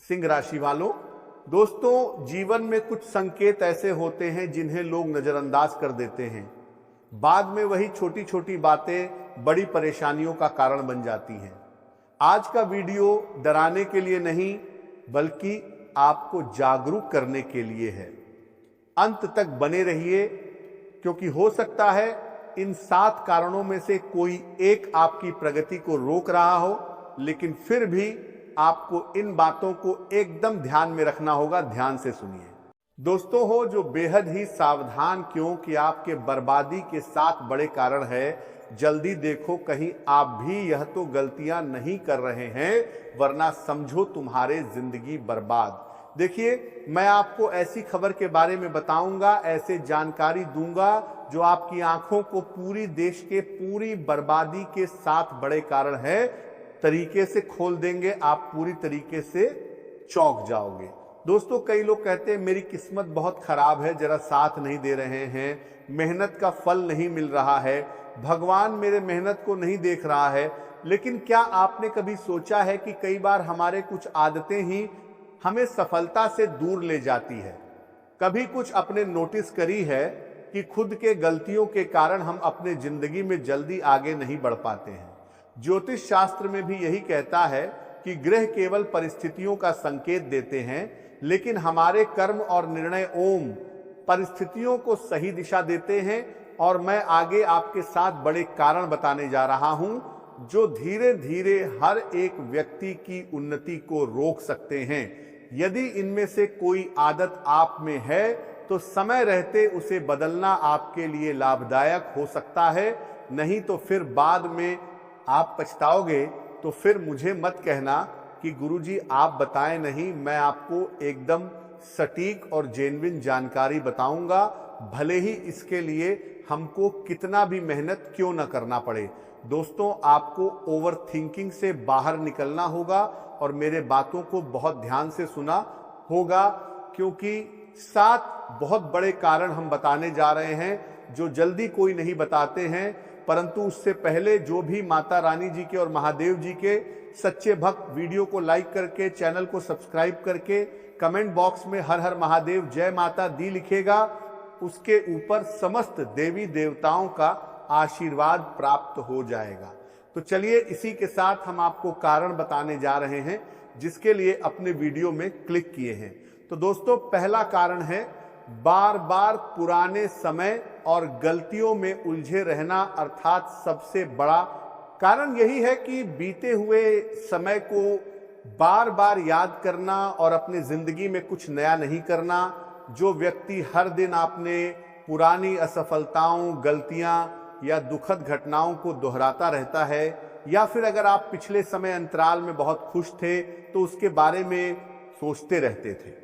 सिंह राशि वालों, दोस्तों जीवन में कुछ संकेत ऐसे होते हैं जिन्हें लोग नजरअंदाज कर देते हैं। बाद में वही छोटी छोटी बातें बड़ी परेशानियों का कारण बन जाती हैं। आज का वीडियो डराने के लिए नहीं बल्कि आपको जागरूक करने के लिए है। अंत तक बने रहिए, क्योंकि हो सकता है इन 7 कारणों में से कोई एक आपकी प्रगति को रोक रहा हो, लेकिन फिर भी आपको इन बातों को एकदम ध्यान में रखना होगा। ध्यान से सुनिए दोस्तों। हो जो बेहद ही सावधान, क्योंकि आपके बर्बादी के 7 बड़े कारण है। जल्दी देखो कहीं आप भी यह तो गलतियां नहीं कर रहे हैं, वरना समझो तुम्हारे जिंदगी बर्बाद। देखिए, मैं आपको ऐसी खबर के बारे में बताऊंगा, ऐसे जानकारी दूंगा जो आपकी आंखों को पूरी देश के पूरी बर्बादी के 7 बड़े कारण है तरीके से खोल देंगे। आप पूरी तरीके से चौंक जाओगे। दोस्तों, कई लोग कहते हैं मेरी किस्मत बहुत खराब है, जरा साथ नहीं दे रहे हैं, मेहनत का फल नहीं मिल रहा है, भगवान मेरे मेहनत को नहीं देख रहा है। लेकिन क्या आपने कभी सोचा है कि कई बार हमारे कुछ आदतें ही हमें सफलता से दूर ले जाती है? कभी कुछ आपने नोटिस करी है कि खुद के गलतियों के कारण हम अपने जिंदगी में जल्दी आगे नहीं बढ़ पाते हैं? ज्योतिष शास्त्र में भी यही कहता है कि ग्रह केवल परिस्थितियों का संकेत देते हैं, लेकिन हमारे कर्म और निर्णय ओम परिस्थितियों को सही दिशा देते हैं। और मैं आगे आपके 7 बड़े कारण बताने जा रहा हूं जो धीरे धीरे हर एक व्यक्ति की उन्नति को रोक सकते हैं। यदि इनमें से कोई आदत आप में है तो समय रहते उसे बदलना आपके लिए लाभदायक हो सकता है, नहीं तो फिर बाद में आप पछताओगे। तो फिर मुझे मत कहना कि गुरुजी आप बताएं नहीं, मैं आपको एकदम सटीक और जेन्युइन जानकारी बताऊंगा, भले ही इसके लिए हमको कितना भी मेहनत क्यों ना करना पड़े। दोस्तों, आपको ओवर थिंकिंग से बाहर निकलना होगा और मेरे बातों को बहुत ध्यान से सुना होगा, क्योंकि 7 बहुत बड़े कारण हम बताने जा रहे हैं जो जल्दी कोई नहीं बताते हैं। परंतु उससे पहले जो भी माता रानी जी के और महादेव जी के सच्चे भक्त वीडियो को लाइक करके, चैनल को सब्सक्राइब करके, कमेंट बॉक्स में हर हर महादेव जय माता दी लिखेगा, उसके ऊपर समस्त देवी देवताओं का आशीर्वाद प्राप्त हो जाएगा। तो चलिए, इसी के साथ हम आपको कारण बताने जा रहे हैं जिसके लिए अपने वीडियो में क्लिक किए हैं। तो दोस्तों, पहला कारण है बार बार पुराने समय और गलतियों में उलझे रहना। अर्थात सबसे बड़ा कारण यही है कि बीते हुए समय को बार बार याद करना और अपनी जिंदगी में कुछ नया नहीं करना। जो व्यक्ति हर दिन आपने पुरानी असफलताओं, गलतियां या दुखद घटनाओं को दोहराता रहता है, या फिर अगर आप पिछले समय अंतराल में बहुत खुश थे तो उसके बारे में सोचते रहते थे,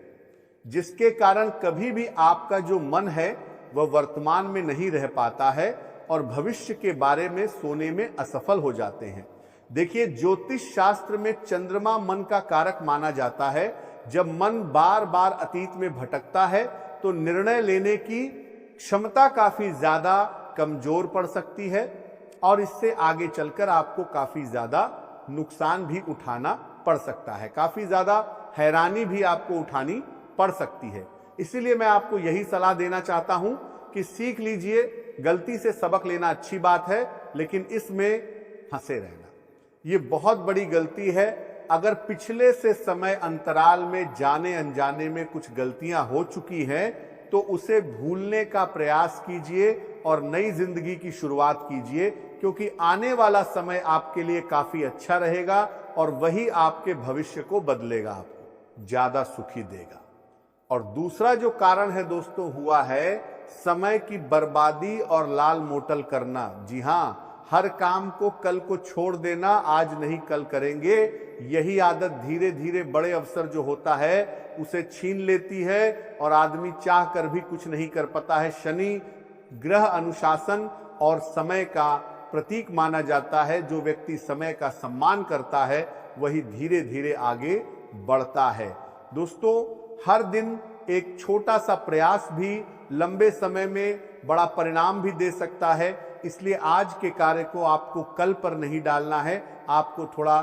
जिसके कारण कभी भी आपका जो मन है वह वर्तमान में नहीं रह पाता है और भविष्य के बारे में सोने में असफल हो जाते हैं। देखिए, ज्योतिष शास्त्र में चंद्रमा मन का कारक माना जाता है। जब मन बार बार अतीत में भटकता है तो निर्णय लेने की क्षमता काफी ज्यादा कमजोर पड़ सकती है और इससे आगे चलकर आपको काफी ज्यादा नुकसान भी उठाना पड़ सकता है, काफी ज्यादा हैरानी भी आपको उठानी पड़ सकती है। इसीलिए मैं आपको यही सलाह देना चाहता हूं कि सीख लीजिए, गलती से सबक लेना अच्छी बात है, लेकिन इसमें हंसे रहना ये बहुत बड़ी गलती है। अगर पिछले से समय अंतराल में जाने अनजाने में कुछ गलतियां हो चुकी हैं तो उसे भूलने का प्रयास कीजिए और नई जिंदगी की शुरुआत कीजिए, क्योंकि आने वाला समय आपके लिए काफी अच्छा रहेगा और वही आपके भविष्य को बदलेगा, आपको ज्यादा सुखी देगा। और दूसरा जो कारण है दोस्तों हुआ है समय की बर्बादी और लाल मोटल करना। जी हां, हर काम को कल को छोड़ देना, आज नहीं कल करेंगे। यही आदत धीरे धीरे बड़े अवसर जो होता है उसे छीन लेती है और आदमी चाह कर भी कुछ नहीं कर पाता है। शनि ग्रह अनुशासन और समय का प्रतीक माना जाता है। जो व्यक्ति समय का सम्मान करता है वही धीरे धीरे आगे बढ़ता है। दोस्तों, हर दिन एक छोटा सा प्रयास भी लंबे समय में बड़ा परिणाम भी दे सकता है। इसलिए आज के कार्य को आपको कल पर नहीं डालना है, आपको थोड़ा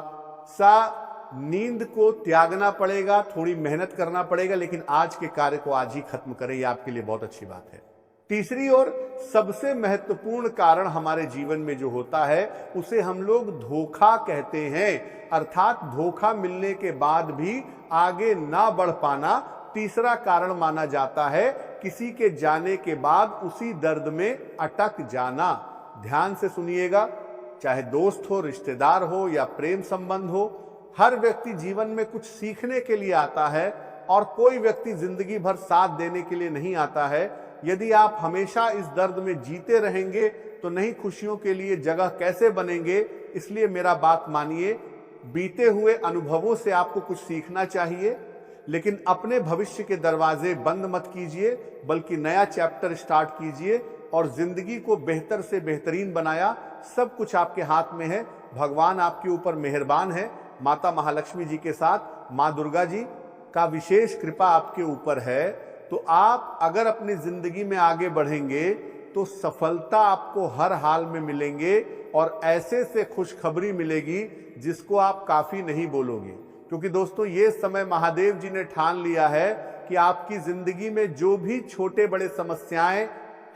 सा नींद को त्यागना पड़ेगा, थोड़ी मेहनत करना पड़ेगा, लेकिन आज के कार्य को आज ही खत्म करें, ये आपके लिए बहुत अच्छी बात है। तीसरी ओर सबसे महत्वपूर्ण कारण हमारे जीवन में जो होता है उसे हम लोग धोखा कहते हैं, अर्थात धोखा मिलने के बाद भी आगे ना बढ़ पाना तीसरा कारण माना जाता है। किसी के जाने के बाद उसी दर्द में अटक जाना। ध्यान से सुनिएगा, चाहे दोस्त हो, रिश्तेदार हो या प्रेम संबंध हो, हर व्यक्ति जीवन में कुछ सीखने के लिए आता है और कोई व्यक्ति जिंदगी भर साथ देने के लिए नहीं आता है। यदि आप हमेशा इस दर्द में जीते रहेंगे तो नई खुशियों के लिए जगह कैसे बनेंगे। इसलिए मेरा बात मानिए, बीते हुए अनुभवों से आपको कुछ सीखना चाहिए, लेकिन अपने भविष्य के दरवाजे बंद मत कीजिए, बल्कि नया चैप्टर स्टार्ट कीजिए और जिंदगी को बेहतर से बेहतरीन बनाया। सब कुछ आपके हाथ में है। भगवान आपके ऊपर मेहरबान है। माता महालक्ष्मी जी के साथ माँ दुर्गा जी का विशेष कृपा आपके ऊपर है। तो आप अगर अपनी जिंदगी में आगे बढ़ेंगे तो सफलता आपको हर हाल में मिलेंगे और ऐसे से खुशखबरी मिलेगी जिसको आप काफी नहीं बोलोगे। क्योंकि दोस्तों, ये समय महादेव जी ने ठान लिया है कि आपकी जिंदगी में जो भी छोटे बड़े समस्याएं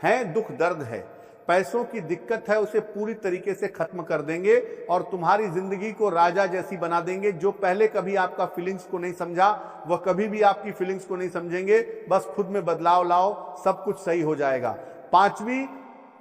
हैं, दुख दर्द है, पैसों की दिक्कत है, उसे पूरी तरीके से खत्म कर देंगे और तुम्हारी जिंदगी को राजा जैसी बना देंगे। जो पहले कभी आपका फीलिंग्स को नहीं समझा, वह कभी भी आपकी फीलिंग्स को नहीं समझेंगे। बस खुद में बदलाव लाओ, सब कुछ सही हो जाएगा। पांचवी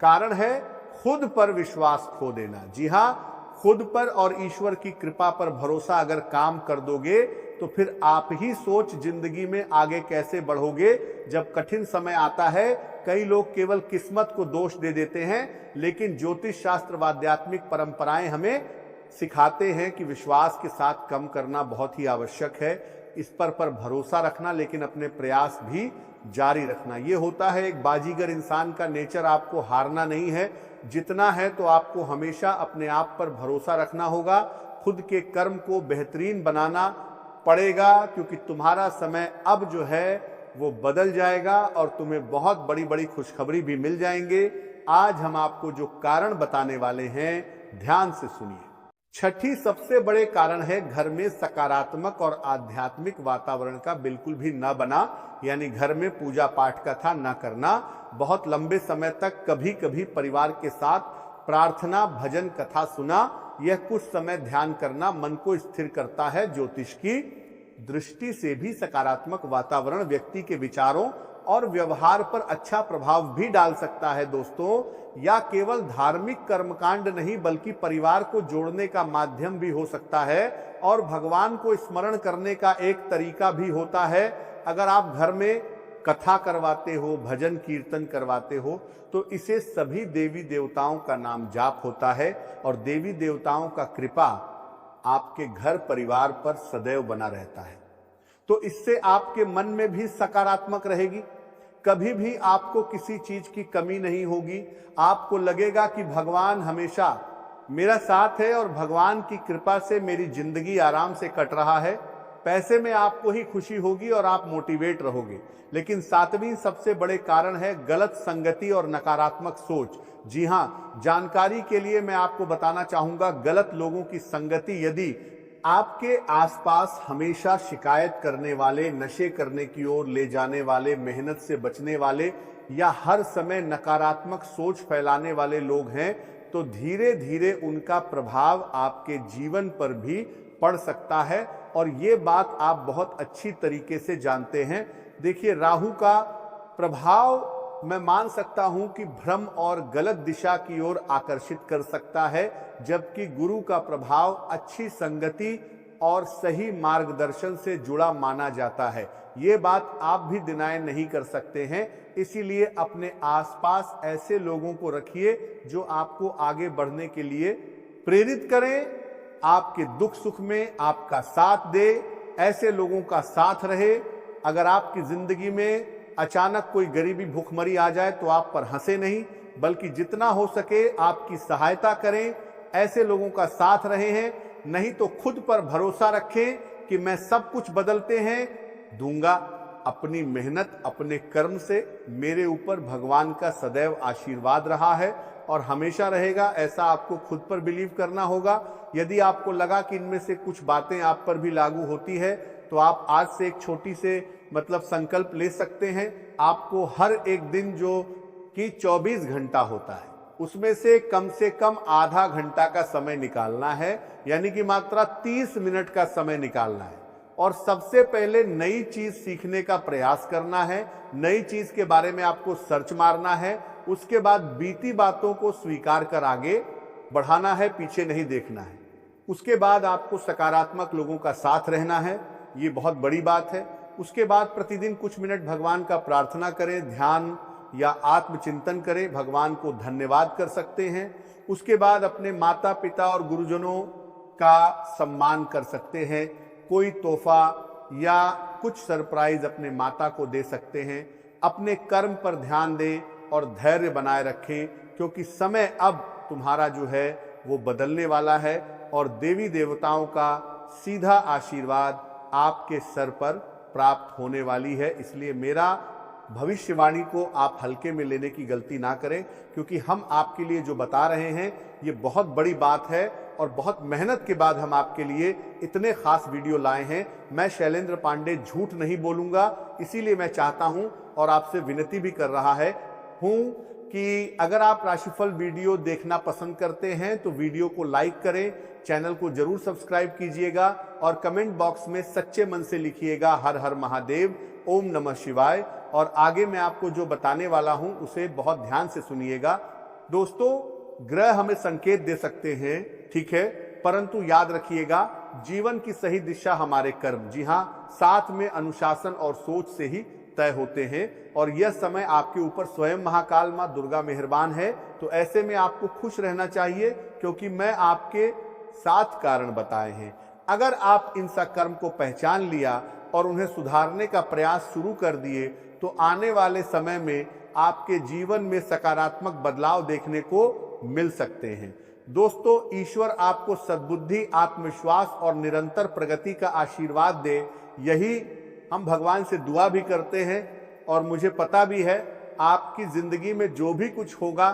कारण है खुद पर विश्वास खो देना। जी हाँ, खुद पर और ईश्वर की कृपा पर भरोसा अगर काम कर दोगे तो फिर आप ही सोच जिंदगी में आगे कैसे बढ़ोगे। जब कठिन समय आता है, कई लोग केवल किस्मत को दोष दे देते हैं, लेकिन ज्योतिष शास्त्र व आध्यात्मिक परंपराएं हमें सिखाते हैं कि विश्वास के साथ कम करना बहुत ही आवश्यक है। इस पर भरोसा रखना, लेकिन अपने प्रयास भी जारी रखना। ये होता है एक बाजीगर इंसान का नेचर। आपको हारना नहीं है, जितना है तो आपको हमेशा अपने आप पर भरोसा रखना होगा। खुद के कर्म को बेहतरीन बनाना पड़ेगा, क्योंकि तुम्हारा समय अब जो है वो बदल जाएगा और तुम्हें बहुत बड़ी बड़ी खुशखबरी भी मिल जाएंगे। आज हम आपको जो कारण बताने वाले हैं, ध्यान से सुनिए। छठी सबसे बड़े कारण है घर में सकारात्मक और आध्यात्मिक वातावरण का बिल्कुल भी न बना, यानी घर में पूजा पाठ कथा न करना। बहुत लंबे समय तक कभी कभी परिवार के साथ प्रार्थना भजन कथा सुना। यह कुछ समय ध्यान करना मन को स्थिर करता है। ज्योतिष की दृष्टि से भी सकारात्मक वातावरण व्यक्ति के विचारों और व्यवहार पर अच्छा प्रभाव भी डाल सकता है दोस्तों। या केवल धार्मिक कर्मकांड नहीं, बल्कि परिवार को जोड़ने का माध्यम भी हो सकता है और भगवान को स्मरण करने का एक तरीका भी होता है। अगर आप घर में कथा करवाते हो, भजन कीर्तन करवाते हो, तो इसे सभी देवी देवताओं का नाम जाप होता है और देवी देवताओं का कृपा आपके घर परिवार पर सदैव बना रहता है। तो इससे आपके मन में भी सकारात्मक रहेगी। कभी भी आपको किसी चीज की कमी नहीं होगी। आपको लगेगा कि भगवान हमेशा मेरा साथ है और भगवान की कृपा से मेरी जिंदगी आराम से कट रहा है। पैसे में आपको ही खुशी होगी और आप मोटिवेट रहोगे। लेकिन सातवीं सबसे बड़े कारण है गलत संगति और नकारात्मक सोच। जी हाँ, जानकारी के लिए मैं आपको बताना चाहूंगा, गलत लोगों की संगति यदि आपके आसपास हमेशा शिकायत करने वाले, नशे करने की ओर ले जाने वाले, मेहनत से बचने वाले या हर समय नकारात्मक सोच फैलाने वाले लोग हैं, तो धीरे धीरे उनका प्रभाव आपके जीवन पर भी पड़ सकता है। और ये बात आप बहुत अच्छी तरीके से जानते हैं। देखिए, राहु का प्रभाव मैं मान सकता हूं कि भ्रम और गलत दिशा की ओर आकर्षित कर सकता है, जबकि गुरु का प्रभाव अच्छी संगति और सही मार्गदर्शन से जुड़ा माना जाता है। ये बात आप भी डिनाई नहीं कर सकते हैं। इसीलिए अपने आसपास ऐसे लोगों को रखिए जो आपको आगे बढ़ने के लिए प्रेरित करें, आपके दुख सुख में आपका साथ दे, ऐसे लोगों का साथ रहे। अगर आपकी जिंदगी में अचानक कोई गरीबी भूखमरी आ जाए तो आप पर हंसे नहीं, बल्कि जितना हो सके आपकी सहायता करें। ऐसे लोगों का साथ रहे हैं। नहीं तो खुद पर भरोसा रखें कि मैं सब कुछ बदलते हैं दूंगा, अपनी मेहनत, अपने कर्म से मेरे ऊपर भगवान का सदैव आशीर्वाद रहा है और हमेशा रहेगा, ऐसा आपको खुद पर बिलीव करना होगा। यदि आपको लगा कि इनमें से कुछ बातें आप पर भी लागू होती है तो आप आज से एक छोटी से संकल्प ले सकते हैं। आपको हर एक दिन जो कि 24 घंटा होता है उसमें से कम आधा घंटा का समय निकालना है, यानी कि मात्रा 30 मिनट का समय निकालना है और सबसे पहले नई चीज सीखने का प्रयास करना है। नई चीज के बारे में आपको सर्च मारना है। उसके बाद बीती बातों को स्वीकार कर आगे बढ़ाना है, पीछे नहीं देखना है। उसके बाद आपको सकारात्मक लोगों का साथ रहना है, ये बहुत बड़ी बात है। उसके बाद प्रतिदिन कुछ मिनट भगवान का प्रार्थना करें, ध्यान या आत्मचिंतन करें, भगवान को धन्यवाद कर सकते हैं। उसके बाद अपने माता पिता और गुरुजनों का सम्मान कर सकते हैं। कोई तोहफा या कुछ सरप्राइज अपने माता को दे सकते हैं। अपने कर्म पर ध्यान दें और धैर्य बनाए रखें, क्योंकि समय अब तुम्हारा जो है वो बदलने वाला है और देवी देवताओं का सीधा आशीर्वाद आपके सर पर प्राप्त होने वाली है। इसलिए मेरा भविष्यवाणी को आप हल्के में लेने की गलती ना करें, क्योंकि हम आपके लिए जो बता रहे हैं ये बहुत बड़ी बात है और बहुत मेहनत के बाद हम आपके लिए इतने खास वीडियो लाए हैं। मैं शैलेंद्र पांडे झूठ नहीं बोलूंगा, इसीलिए मैं चाहता हूं और आपसे विनती भी कर रहा हूं कि अगर आप राशिफल वीडियो देखना पसंद करते हैं तो वीडियो को लाइक करें, चैनल को जरूर सब्सक्राइब कीजिएगा और कमेंट बॉक्स में सच्चे मन से लिखिएगा हर हर महादेव, ओम नमः शिवाय। और आगे मैं आपको जो बताने वाला हूं उसे बहुत ध्यान से सुनिएगा। दोस्तों, ग्रह हमें संकेत दे सकते हैं, ठीक है, परंतु याद रखिएगा जीवन की सही दिशा हमारे कर्म, जी हां, साथ में अनुशासन और सोच से ही तय होते हैं। और यह समय आपके ऊपर स्वयं महाकाल मां दुर्गा मेहरबान है। तो ऐसे में आपको खुश रहना चाहिए, क्योंकि मैं आपके 7 कारण बताए हैं। अगर आप इन सकर्म को पहचान लिया और उन्हें सुधारने का प्रयास शुरू कर दिए तो आने वाले समय में आपके जीवन में सकारात्मक बदलाव देखने को मिल सकते हैं। दोस्तों, ईश्वर आपको सद्बुद्धि, आत्मविश्वास और निरंतर प्रगति का आशीर्वाद दे, यही हम भगवान से दुआ भी करते हैं। और मुझे पता भी है आपकी जिंदगी में जो भी कुछ होगा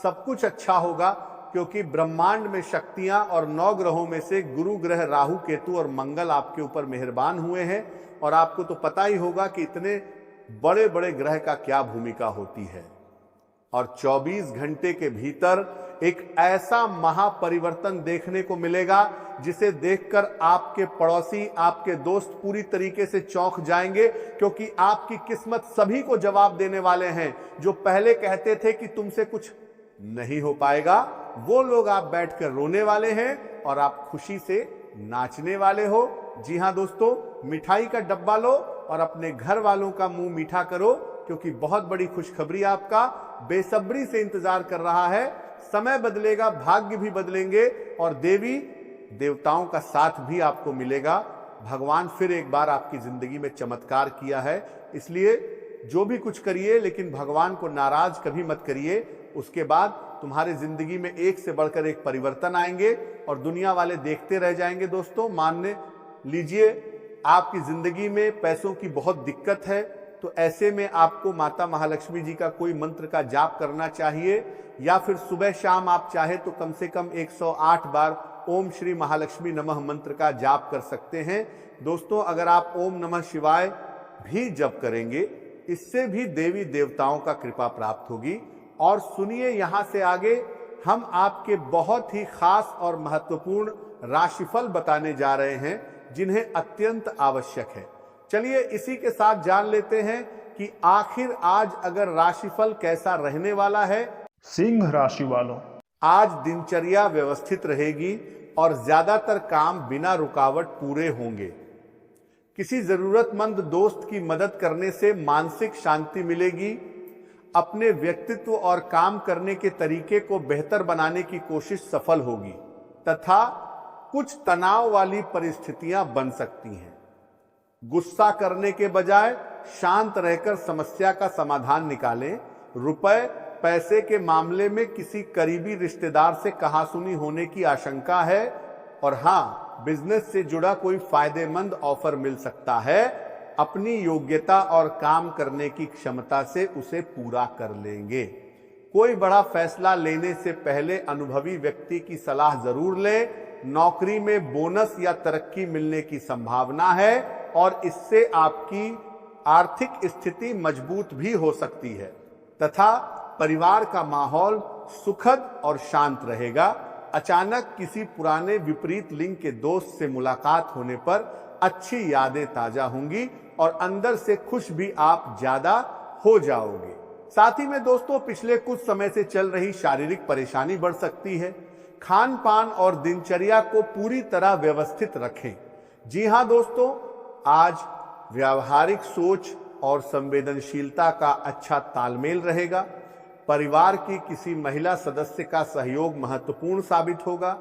सब कुछ अच्छा होगा, क्योंकि ब्रह्मांड में शक्तियां और 9 ग्रहों में से गुरु ग्रह राहु, केतु और मंगल आपके ऊपर मेहरबान हुए हैं। और आपको तो पता ही होगा कि इतने बड़े बड़े ग्रह का क्या भूमिका होती है। और 24 घंटे के भीतर एक ऐसा महापरिवर्तन देखने को मिलेगा जिसे देखकर आपके पड़ोसी, आपके दोस्त पूरी तरीके से चौंक जाएंगे, क्योंकि आपकी किस्मत सभी को जवाब देने वाले हैं। जो पहले कहते थे कि तुमसे कुछ नहीं हो पाएगा, वो लोग आप बैठकर रोने वाले हैं और आप खुशी से नाचने वाले हो। जी हां दोस्तों, मिठाई का डब्बा लो और अपने घर वालों का मुंह मीठा करो, क्योंकि बहुत बड़ी खुशखबरी आपका बेसब्री से इंतजार कर रहा है। समय बदलेगा, भाग्य भी बदलेंगे और देवी देवताओं का साथ भी आपको मिलेगा। भगवान फिर एक बार आपकी जिंदगी में चमत्कार किया है। इसलिए जो भी कुछ करिए, लेकिन भगवान को नाराज कभी मत करिए। उसके बाद तुम्हारे जिंदगी में एक से बढ़कर एक परिवर्तन आएंगे और दुनिया वाले देखते रह जाएंगे। दोस्तों, मान लीजिए आपकी जिंदगी में पैसों की बहुत दिक्कत है, तो ऐसे में आपको माता महालक्ष्मी जी का कोई मंत्र का जाप करना चाहिए, या फिर सुबह शाम आप चाहे तो कम से कम 108 बार ओम श्री महालक्ष्मी नमः मंत्र का जाप कर सकते हैं। दोस्तों, अगर आप ओम नमः शिवाय भी जप करेंगे, इससे भी देवी देवताओं का कृपा प्राप्त होगी। और सुनिए, यहां से आगे हम आपके बहुत ही खास और महत्वपूर्ण राशिफल बताने जा रहे हैं, जिन्हें अत्यंत आवश्यक है। चलिए इसी के साथ जान लेते हैं कि आखिर आज अगर राशिफल कैसा रहने वाला है। सिंह राशि वालों, आज दिनचर्या व्यवस्थित रहेगी और ज्यादातर काम बिना रुकावट पूरे होंगे। किसी जरूरतमंद दोस्त की मदद करने से मानसिक शांति मिलेगी। अपने व्यक्तित्व और काम करने के तरीके को बेहतर बनाने की कोशिश सफल होगी तथा कुछ तनाव वाली परिस्थितियां बन सकती हैं। गुस्सा करने के बजाय शांत रहकर समस्या का समाधान निकालें। रुपए पैसे के मामले में किसी करीबी रिश्तेदार से कहासुनी होने की आशंका है। और हां, बिजनेस से जुड़ा कोई फायदेमंद ऑफर मिल सकता है। अपनी योग्यता और काम करने की क्षमता से उसे पूरा कर लेंगे। कोई बड़ा फैसला लेने से पहले अनुभवी व्यक्ति की सलाह जरूर लें। नौकरी में बोनस या तरक्की मिलने की संभावना है और इससे आपकी आर्थिक स्थिति मजबूत भी हो सकती है तथा परिवार का माहौल सुखद और शांत रहेगा। अचानक किसी पुराने विपरीत लिंग के दोस्त से मुलाकात होने पर अच्छी यादें ताजा होंगी और अंदर से खुश भी आप ज्यादा हो जाओगे। साथ ही में दोस्तों, पिछले कुछ समय से चल रही शारीरिक परेशानी बढ़ सकती है। खान पान और दिनचर्या को पूरी तरह व्यवस्थित रखें। जी हां दोस्तों, आज व्यावहारिक सोच और संवेदनशीलता का अच्छा तालमेल रहेगा। परिवार की किसी महिला सदस्य का सहयोग महत्वपूर्ण साबित होगा।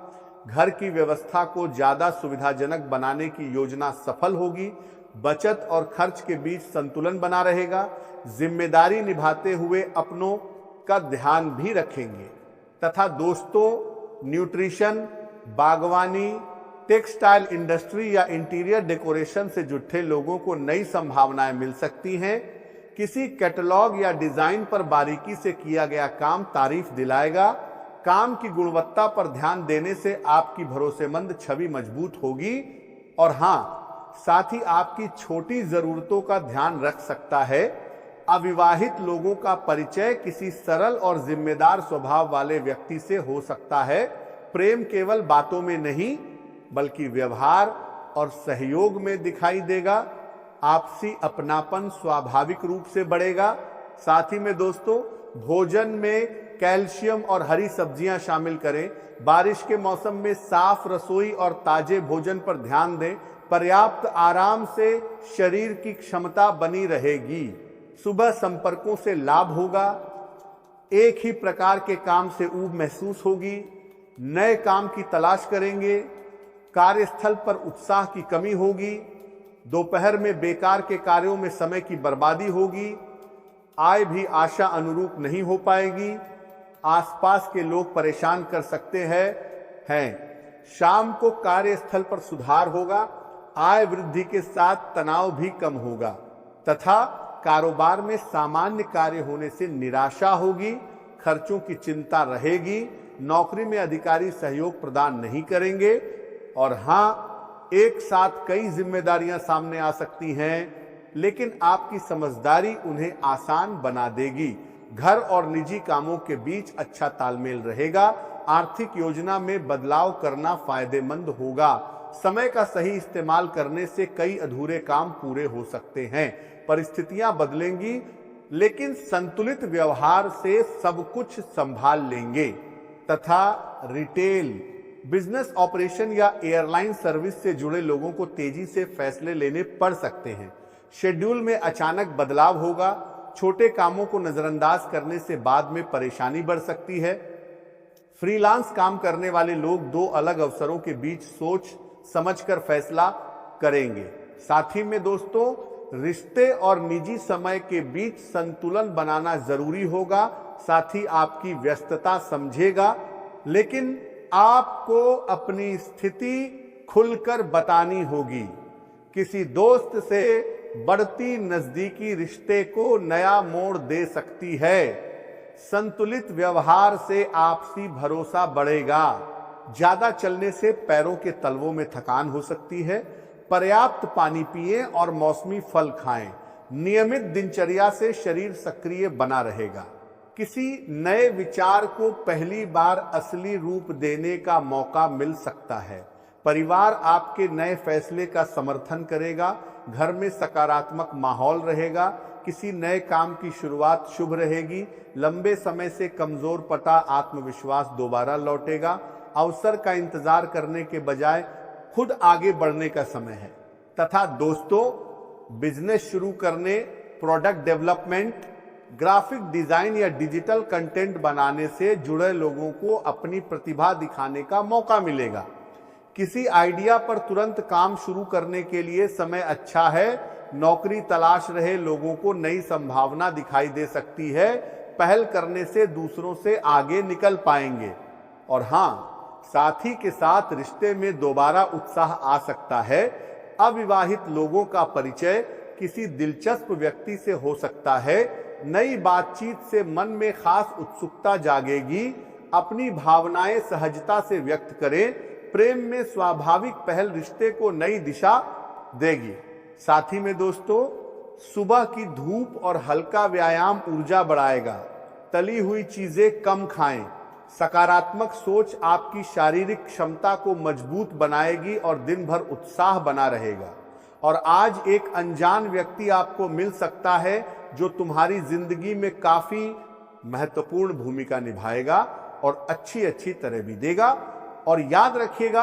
घर की व्यवस्था को ज्यादा सुविधाजनक बनाने की योजना सफल होगी। बचत और खर्च के बीच संतुलन बना रहेगा। जिम्मेदारी निभाते हुए अपनों का ध्यान भी रखेंगे तथा दोस्तों, न्यूट्रिशन, बागवानी, टेक्सटाइल इंडस्ट्री या इंटीरियर डेकोरेशन से जुटे लोगों को नई संभावनाएं मिल सकती हैं। किसी कैटलॉग या डिजाइन पर बारीकी से किया गया काम तारीफ दिलाएगा। काम की गुणवत्ता पर ध्यान देने से आपकी भरोसेमंद छवि मजबूत होगी और हां, साथ ही आपकी छोटी जरूरतों का ध्यान रख सकता है। अविवाहित लोगों का परिचय किसी सरल और जिम्मेदार स्वभाव वाले व्यक्ति से हो सकता है। प्रेम केवल बातों में नहीं बल्कि व्यवहार और सहयोग में दिखाई देगा। आपसी अपनापन स्वाभाविक रूप से बढ़ेगा। साथ ही में दोस्तों, भोजन में कैल्शियम और हरी सब्जियां शामिल करें। बारिश के मौसम में साफ रसोई और ताजे भोजन पर ध्यान दें। पर्याप्त आराम से शरीर की क्षमता बनी रहेगी। सुबह संपर्कों से लाभ होगा। एक ही प्रकार के काम से ऊब महसूस होगी। नए काम की तलाश करेंगे। कार्यस्थल पर उत्साह की कमी होगी। दोपहर में बेकार के कार्यों में समय की बर्बादी होगी। आय भी आशा अनुरूप नहीं हो पाएगी। आसपास के लोग परेशान कर सकते हैं। शाम को कार्यस्थल पर सुधार होगा। आय वृद्धि के साथ तनाव भी कम होगा तथा कारोबार में सामान्य कार्य होने से निराशा होगी। खर्चों की चिंता रहेगी। नौकरी में अधिकारी सहयोग प्रदान नहीं करेंगे और हां, एक साथ कई जिम्मेदारियां सामने आ सकती हैं, लेकिन आपकी समझदारी उन्हें आसान बना देगी। घर और निजी कामों के बीच अच्छा तालमेल रहेगा। आर्थिक योजना में बदलाव करना फायदेमंद होगा। समय का सही इस्तेमाल करने से कई अधूरे काम पूरे हो सकते हैं। परिस्थितियां बदलेंगी, लेकिन संतुलित व्यवहार से सब कुछ संभाल लेंगे तथा रिटेल, बिजनेस ऑपरेशन या एयरलाइन सर्विस से जुड़े लोगों को तेजी से फैसले लेने पड़ सकते हैं। शेड्यूल में अचानक बदलाव होगा। छोटे कामों को नजरअंदाज करने से बाद में परेशानी बढ़ सकती है। फ्रीलांस काम करने वाले लोग दो अलग अवसरों के बीच सोच समझकर फैसला करेंगे। साथ ही में दोस्तों, रिश्ते और निजी समय के बीच संतुलन बनाना जरूरी होगा। साथ ही आपकी व्यस्तता समझेगा, लेकिन आपको अपनी स्थिति खुलकर बतानी होगी। किसी दोस्त से बढ़ती नजदीकी रिश्ते को नया मोड़ दे सकती है। संतुलित व्यवहार से आपसी भरोसा बढ़ेगा। ज्यादा चलने से पैरों के तलवों में थकान हो सकती है। पर्याप्त पानी पिएं और मौसमी फल खाएं। नियमित दिनचर्या से शरीर सक्रिय बना रहेगा। किसी नए विचार को पहली बार असली रूप देने का मौका मिल सकता है। परिवार आपके नए फैसले का समर्थन करेगा। घर में सकारात्मक माहौल रहेगा। किसी नए काम की शुरुआत शुभ रहेगी। लंबे समय से कमजोर पड़ा आत्मविश्वास दोबारा लौटेगा। अवसर का इंतजार करने के बजाय खुद आगे बढ़ने का समय है। तथा दोस्तों, बिजनेस शुरू करने, प्रोडक्ट डेवलपमेंट, ग्राफिक डिजाइन या डिजिटल कंटेंट बनाने से जुड़े लोगों को अपनी प्रतिभा दिखाने का मौका मिलेगा। किसी आइडिया पर तुरंत काम शुरू करने के लिए समय अच्छा है। नौकरी तलाश रहे लोगों को नई संभावना दिखाई दे सकती है। पहल करने से दूसरों से आगे निकल पाएंगे। और हाँ, साथी के साथ रिश्ते में दोबारा उत्साह आ सकता है। अविवाहित लोगों का परिचय किसी दिलचस्प व्यक्ति से हो सकता है। नई बातचीत से मन में खास उत्सुकता जागेगी। अपनी भावनाएं सहजता से व्यक्त करें। प्रेम में स्वाभाविक पहल रिश्ते को नई दिशा देगी। साथ ही में दोस्तों, सुबह की धूप और हल्का व्यायाम ऊर्जा बढ़ाएगा। तली हुई चीजें कम खाएं। सकारात्मक सोच आपकी शारीरिक क्षमता को मजबूत बनाएगी और दिन भर उत्साह बना रहेगा। और आज एक अनजान व्यक्ति आपको मिल सकता है जो तुम्हारी जिंदगी में काफी महत्वपूर्ण भूमिका निभाएगा और अच्छी तरह भी देगा। और याद रखिएगा,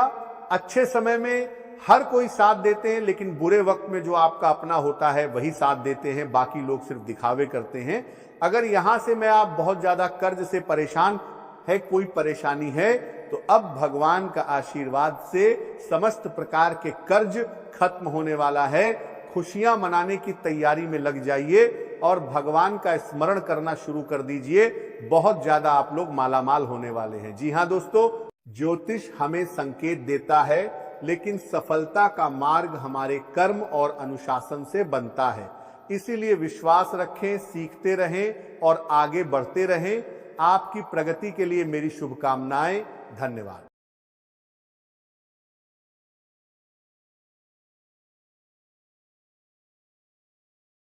अच्छे समय में हर कोई साथ देते हैं, लेकिन बुरे वक्त में जो आपका अपना होता है वही साथ देते हैं, बाकी लोग सिर्फ दिखावे करते हैं। अगर यहां से मैं आप बहुत ज्यादा कर्ज से परेशान है, कोई परेशानी है, तो अब भगवान का आशीर्वाद से समस्त प्रकार के कर्ज खत्म होने वाला है। खुशियां मनाने की तैयारी में लग जाइए और भगवान का स्मरण करना शुरू कर दीजिए। बहुत ज्यादा आप लोग मालामाल होने वाले हैं। जी हाँ दोस्तों, ज्योतिष हमें संकेत देता है, लेकिन सफलता का मार्ग हमारे कर्म और अनुशासन से बनता है। इसीलिए विश्वास रखें, सीखते रहें और आगे बढ़ते रहें। आपकी प्रगति के लिए मेरी शुभकामनाएं। धन्यवाद।